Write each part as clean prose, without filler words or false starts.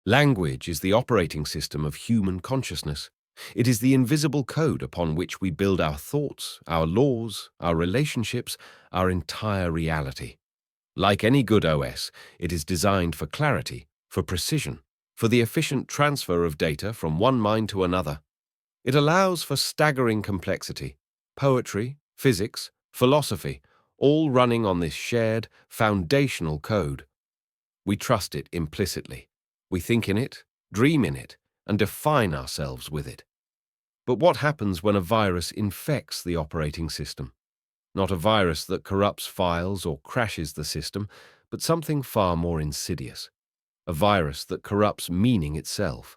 Language is the operating system of human consciousness. It is the invisible code upon which we build our thoughts, our laws, our relationships, our entire reality. Like any good OS, it is designed for clarity, for precision, for the efficient transfer of data from one mind to another. It allows for staggering complexity, poetry, physics, philosophy, all running on this shared, foundational code. We trust it implicitly. We think in it, dream in it, and define ourselves with it. But what happens when a virus infects the operating system? Not a virus that corrupts files or crashes the system, but something far more insidious. A virus that corrupts meaning itself.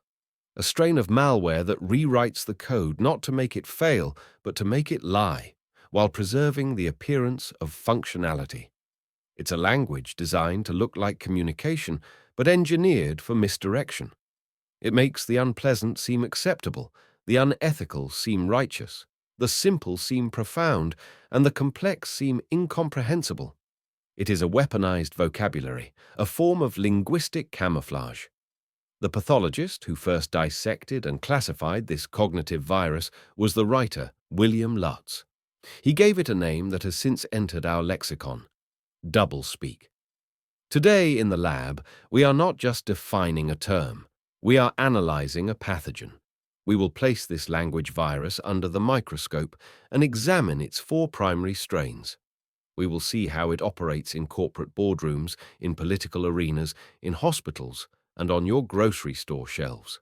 A strain of malware that rewrites the code not to make it fail, but to make it lie, while preserving the appearance of functionality. It's a language designed to look like communication, but engineered for misdirection. It makes the unpleasant seem acceptable, the unethical seem righteous, the simple seem profound, and the complex seem incomprehensible. It is a weaponized vocabulary, a form of linguistic camouflage. The pathologist who first dissected and classified this cognitive virus was the writer William Lutz. He gave it a name that has since entered our lexicon: doublespeak. Today in the lab, we are not just defining a term, we are analyzing a pathogen. We will place this language virus under the microscope and examine its 4 primary strains. We will see how it operates in corporate boardrooms, in political arenas, in hospitals, and on your grocery store shelves.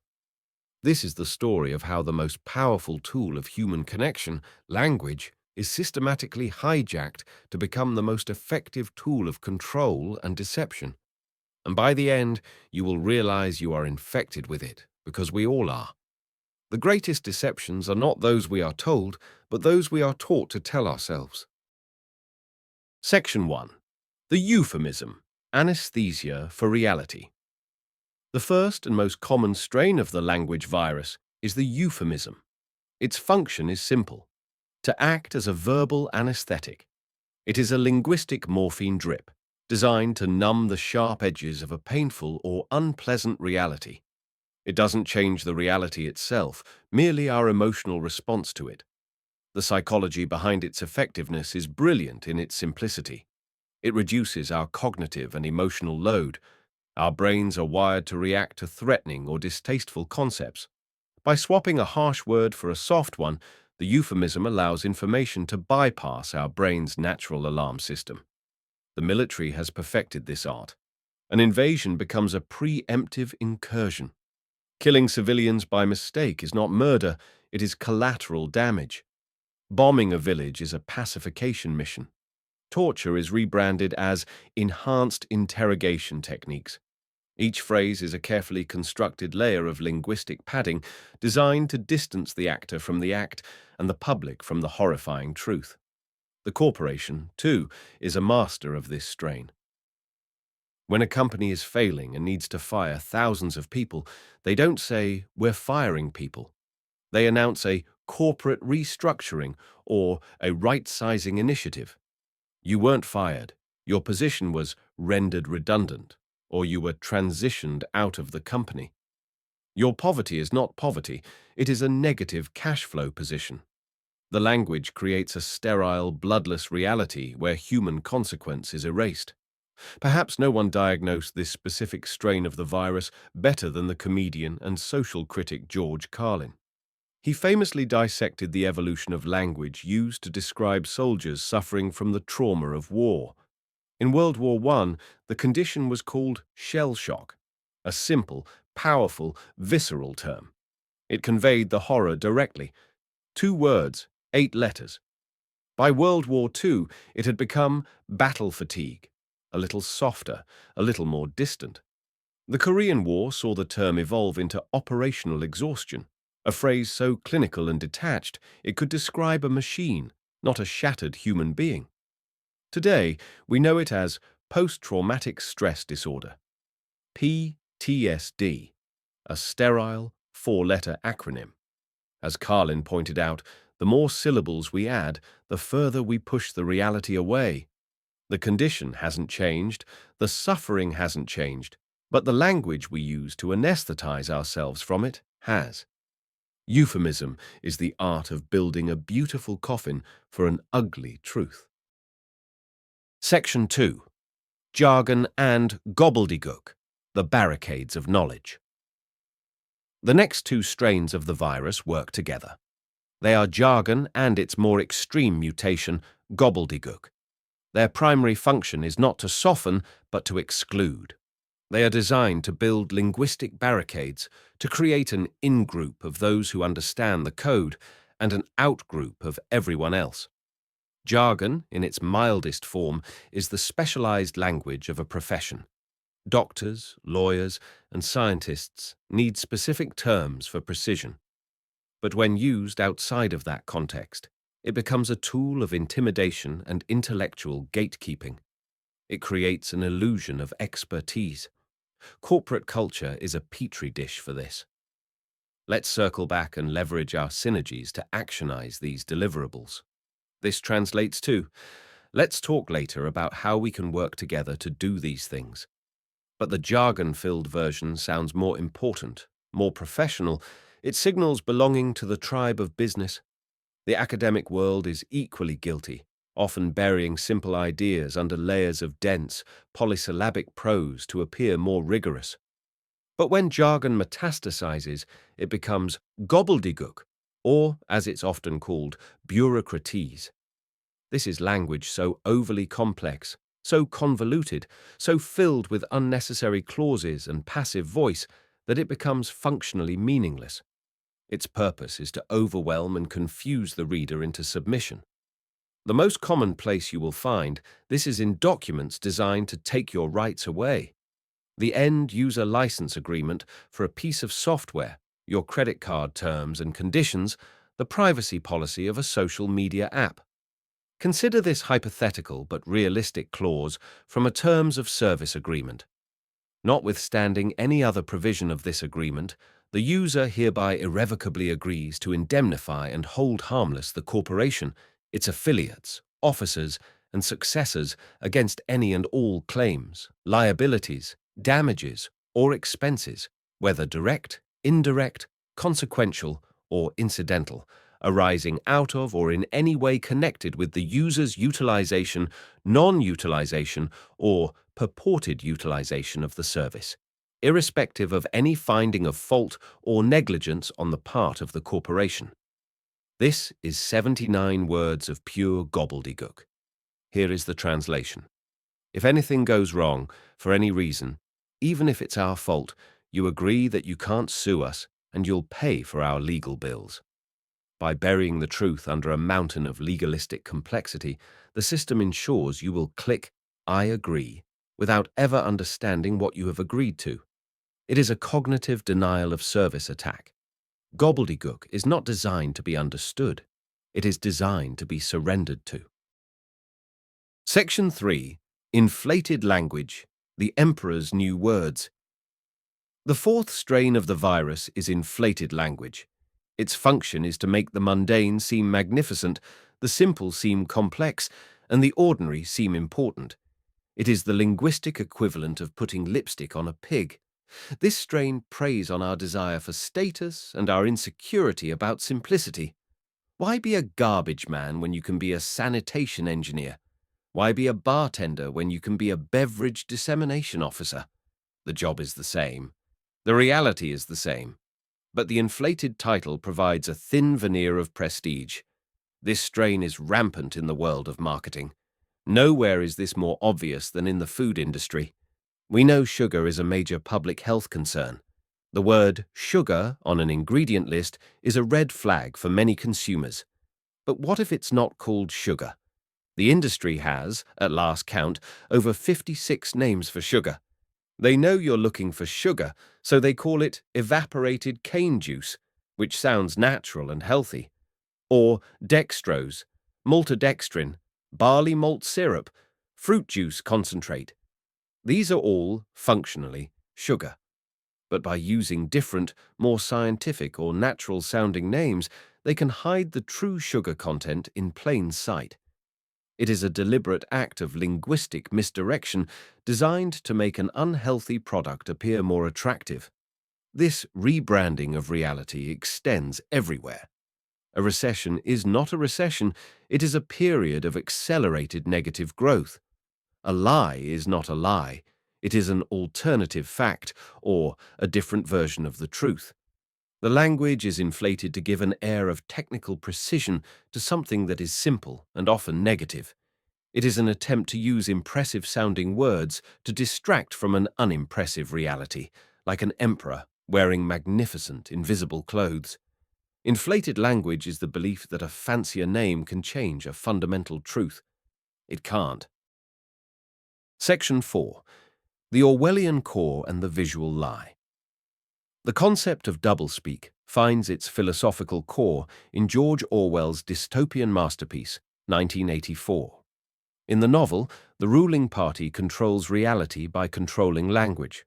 This is the story of how the most powerful tool of human connection, language, is systematically hijacked to become the most effective tool of control and deception. And by the end, you will realize you are infected with it, because we all are. The greatest deceptions are not those we are told, but those we are taught to tell ourselves. Section 1. The euphemism, anesthesia for reality. The first and most common strain of the language virus is the euphemism. Its function is simple: to act as a verbal anesthetic. It is a linguistic morphine drip, designed to numb the sharp edges of a painful or unpleasant reality. It doesn't change the reality itself, merely our emotional response to it. The psychology behind its effectiveness is brilliant in its simplicity. It reduces our cognitive and emotional load. Our brains are wired to react to threatening or distasteful concepts. By swapping a harsh word for a soft one, the euphemism allows information to bypass our brain's natural alarm system. The military has perfected this art. An invasion becomes a preemptive incursion. Killing civilians by mistake is not murder, it is collateral damage. Bombing a village is a pacification mission. Torture is rebranded as enhanced interrogation techniques. Each phrase is a carefully constructed layer of linguistic padding designed to distance the actor from the act and the public from the horrifying truth. The corporation, too, is a master of this strain. When a company is failing and needs to fire thousands of people, they don't say, "We're firing people." They announce a corporate restructuring or a right-sizing initiative. You weren't fired. Your position was rendered redundant, or you were transitioned out of the company. Your poverty is not poverty. It is a negative cash flow position. The language creates a sterile, bloodless reality where human consequence is erased. Perhaps no one diagnosed this specific strain of the virus better than the comedian and social critic George Carlin. He famously dissected the evolution of language used to describe soldiers suffering from the trauma of war. In World War I, the condition was called shell shock, a simple, powerful, visceral term. It conveyed the horror directly. 2 words, 8 letters. By World War II, it had become battle fatigue, a little softer, a little more distant. The Korean War saw the term evolve into operational exhaustion, a phrase so clinical and detached it could describe a machine, not a shattered human being. Today, we know it as post-traumatic stress disorder, PTSD, a sterile, 4-letter acronym. As Carlin pointed out, the more syllables we add, the further we push the reality away. The condition hasn't changed, the suffering hasn't changed, but the language we use to anesthetize ourselves from it has. Euphemism is the art of building a beautiful coffin for an ugly truth. Section 2. Jargon and gobbledygook, the barricades of knowledge. The next two strains of the virus work together. They are jargon and its more extreme mutation, gobbledygook. Their primary function is not to soften, but to exclude. They are designed to build linguistic barricades, to create an in-group of those who understand the code and an out-group of everyone else. Jargon, in its mildest form, is the specialized language of a profession. Doctors, lawyers, and scientists need specific terms for precision. But when used outside of that context, it becomes a tool of intimidation and intellectual gatekeeping. It creates an illusion of expertise. Corporate culture is a petri dish for this. Let's circle back and leverage our synergies to actionize these deliverables. This translates to, let's talk later about how we can work together to do these things. But the jargon-filled version sounds more important, more professional. It signals belonging to the tribe of business. The academic world is equally guilty, often burying simple ideas under layers of dense, polysyllabic prose to appear more rigorous. But when jargon metastasizes, it becomes gobbledygook, or, as it's often called, bureaucratese. This is language so overly complex, so convoluted, so filled with unnecessary clauses and passive voice that it becomes functionally meaningless. Its purpose is to overwhelm and confuse the reader into submission. The most common place you will find this is in documents designed to take your rights away. The end-user license agreement for a piece of software, your credit card terms and conditions, the privacy policy of a social media app. Consider this hypothetical but realistic clause from a terms of service agreement. Notwithstanding any other provision of this agreement, the user hereby irrevocably agrees to indemnify and hold harmless the corporation, its affiliates, officers, and successors against any and all claims, liabilities, damages, or expenses, whether direct, indirect, consequential, or incidental, arising out of or in any way connected with the user's utilization, non-utilization, or purported utilization of the service, irrespective of any finding of fault or negligence on the part of the corporation. This is 79 words of pure gobbledygook. Here is the translation. If anything goes wrong, for any reason, even if it's our fault, you agree that you can't sue us and you'll pay for our legal bills. By burying the truth under a mountain of legalistic complexity, the system ensures you will click "I agree" without ever understanding what you have agreed to. It is a cognitive denial of service attack. Gobbledygook is not designed to be understood. It is designed to be surrendered to. Section 3. Inflated language, the emperor's new words. The fourth strain of the virus is inflated language. Its function is to make the mundane seem magnificent, the simple seem complex, and the ordinary seem important. It is the linguistic equivalent of putting lipstick on a pig. This strain preys on our desire for status and our insecurity about simplicity. Why be a garbage man when you can be a sanitation engineer? Why be a bartender when you can be a beverage dissemination officer? The job is the same. The reality is the same. But the inflated title provides a thin veneer of prestige. This strain is rampant in the world of marketing. Nowhere is this more obvious than in the food industry. We know sugar is a major public health concern. The word sugar on an ingredient list is a red flag for many consumers. But what if it's not called sugar? The industry has, at last count, over 56 names for sugar. They know you're looking for sugar, so they call it evaporated cane juice, which sounds natural and healthy, or dextrose, maltodextrin, barley malt syrup, fruit juice concentrate. These are all, functionally, sugar. But by using different, more scientific or natural-sounding names, they can hide the true sugar content in plain sight. It is a deliberate act of linguistic misdirection designed to make an unhealthy product appear more attractive. This rebranding of reality extends everywhere. A recession is not a recession, it is a period of accelerated negative growth. A lie is not a lie, it is an alternative fact or a different version of the truth. The language is inflated to give an air of technical precision to something that is simple and often negative. It is an attempt to use impressive-sounding words to distract from an unimpressive reality, like an emperor wearing magnificent, invisible clothes. Inflated language is the belief that a fancier name can change a fundamental truth. It can't. Section 4. The Orwellian Core and the Visual Lie. The concept of doublespeak finds its philosophical core in George Orwell's dystopian masterpiece, 1984. In the novel, the ruling party controls reality by controlling language.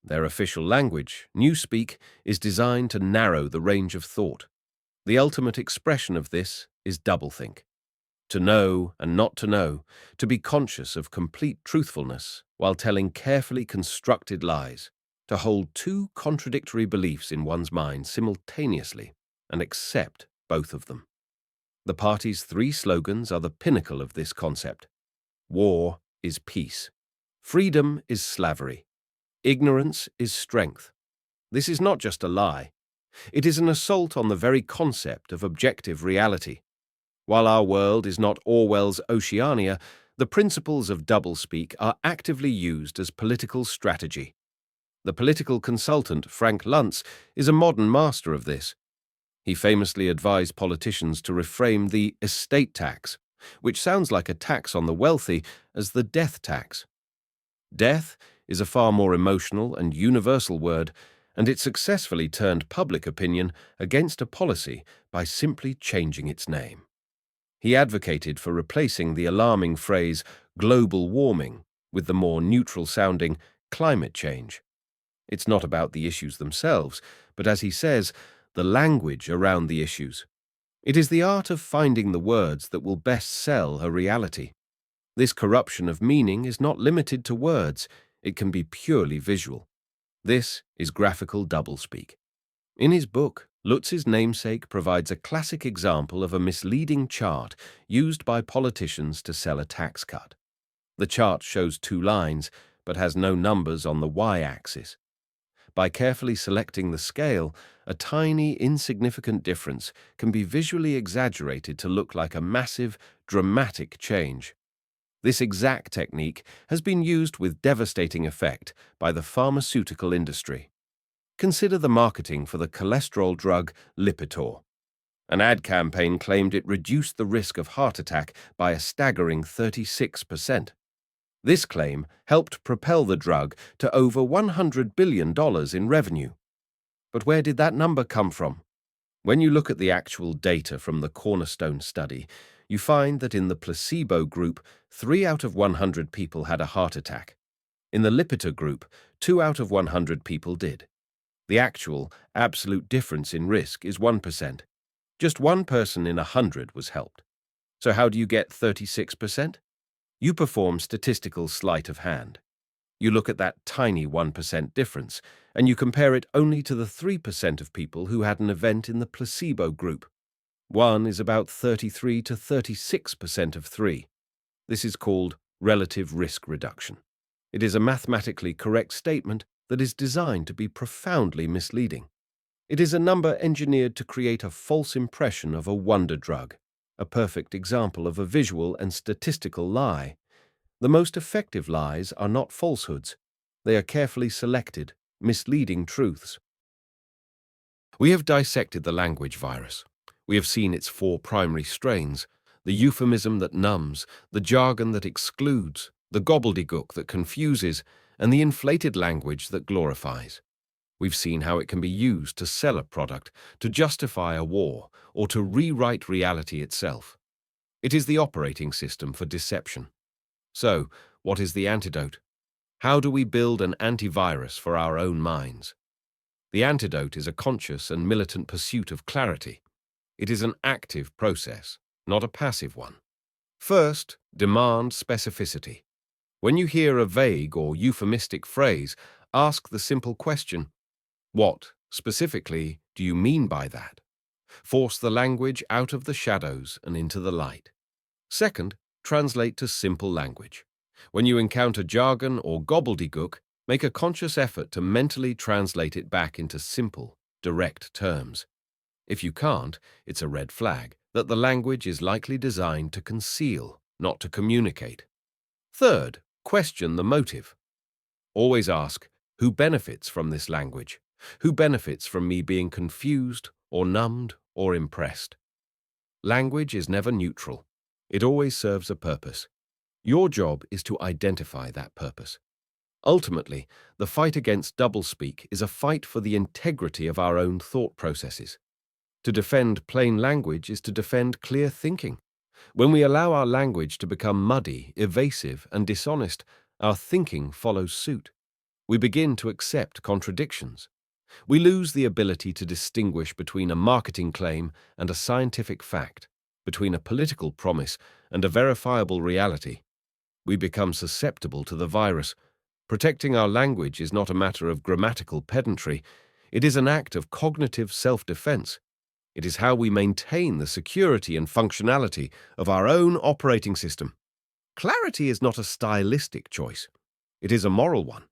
Their official language, newspeak, is designed to narrow the range of thought. The ultimate expression of this is doublethink. To know and not to know, to be conscious of complete truthfulness while telling carefully constructed lies, to hold two contradictory beliefs in one's mind simultaneously and accept both of them. The party's three slogans are the pinnacle of this concept. War is peace. Freedom is slavery. Ignorance is strength. This is not just a lie. It is an assault on the very concept of objective reality. While our world is not Orwell's Oceania, the principles of doublespeak are actively used as political strategy. The political consultant Frank Lutz is a modern master of this. He famously advised politicians to reframe the estate tax, which sounds like a tax on the wealthy, as the death tax. Death is a far more emotional and universal word, and it successfully turned public opinion against a policy by simply changing its name. He advocated for replacing the alarming phrase global warming with the more neutral-sounding climate change. It's not about the issues themselves, but as he says, the language around the issues. It is the art of finding the words that will best sell a reality. This corruption of meaning is not limited to words, it can be purely visual. This is graphical doublespeak. In his book, Lutz's namesake provides a classic example of a misleading chart used by politicians to sell a tax cut. The chart shows two lines, but has no numbers on the y-axis. By carefully selecting the scale, a tiny, insignificant difference can be visually exaggerated to look like a massive, dramatic change. This exact technique has been used with devastating effect by the pharmaceutical industry. Consider the marketing for the cholesterol drug Lipitor. An ad campaign claimed it reduced the risk of heart attack by a staggering 36%. This claim helped propel the drug to over $100 billion in revenue. But where did that number come from? When you look at the actual data from the Cornerstone study, you find that in the placebo group, 3 out of 100 people had a heart attack. In the Lipitor group, 2 out of 100 people did. The actual, absolute difference in risk is 1%. Just one person in 100 was helped. So how do you get 36%? You perform statistical sleight of hand. You look at that tiny 1% difference, and you compare it only to the 3% of people who had an event in the placebo group. 1 is about 33 to 36% of 3. This is called relative risk reduction. It is a mathematically correct statement that is designed to be profoundly misleading. It is a number engineered to create a false impression of a wonder drug, a perfect example of a visual and statistical lie. The most effective lies are not falsehoods. They are carefully selected, misleading truths. We have dissected the language virus. We have seen its 4 primary strains, the euphemism that numbs, the jargon that excludes, the gobbledygook that confuses, and the inflated language that glorifies. We've seen how it can be used to sell a product, to justify a war, or to rewrite reality itself. It is the operating system for deception. So, what is the antidote? How do we build an antivirus for our own minds? The antidote is a conscious and militant pursuit of clarity. It is an active process, not a passive one. First, demand specificity. When you hear a vague or euphemistic phrase, ask the simple question, what, specifically, do you mean by that? Force the language out of the shadows and into the light. Second, translate to simple language. When you encounter jargon or gobbledygook, make a conscious effort to mentally translate it back into simple, direct terms. If you can't, it's a red flag that the language is likely designed to conceal, not to communicate. Third, question the motive. Always ask, who benefits from this language? Who benefits from me being confused or numbed or impressed? Language is never neutral. It always serves a purpose. Your job is to identify that purpose. Ultimately, the fight against doublespeak is a fight for the integrity of our own thought processes. To defend plain language is to defend clear thinking. When we allow our language to become muddy, evasive, and dishonest, our thinking follows suit. We begin to accept contradictions. We lose the ability to distinguish between a marketing claim and a scientific fact, between a political promise and a verifiable reality. We become susceptible to the virus. Protecting our language is not a matter of grammatical pedantry. It is an act of cognitive self-defense. It is how we maintain the security and functionality of our own operating system. Clarity is not a stylistic choice. It is a moral one.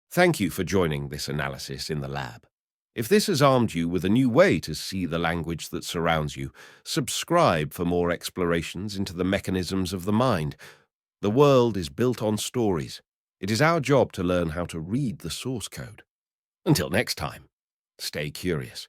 Thank you for joining this analysis in the lab. If this has armed you with a new way to see the language that surrounds you, subscribe for more explorations into the mechanisms of the mind. The world is built on stories. It is our job to learn how to read the source code. Until next time, stay curious.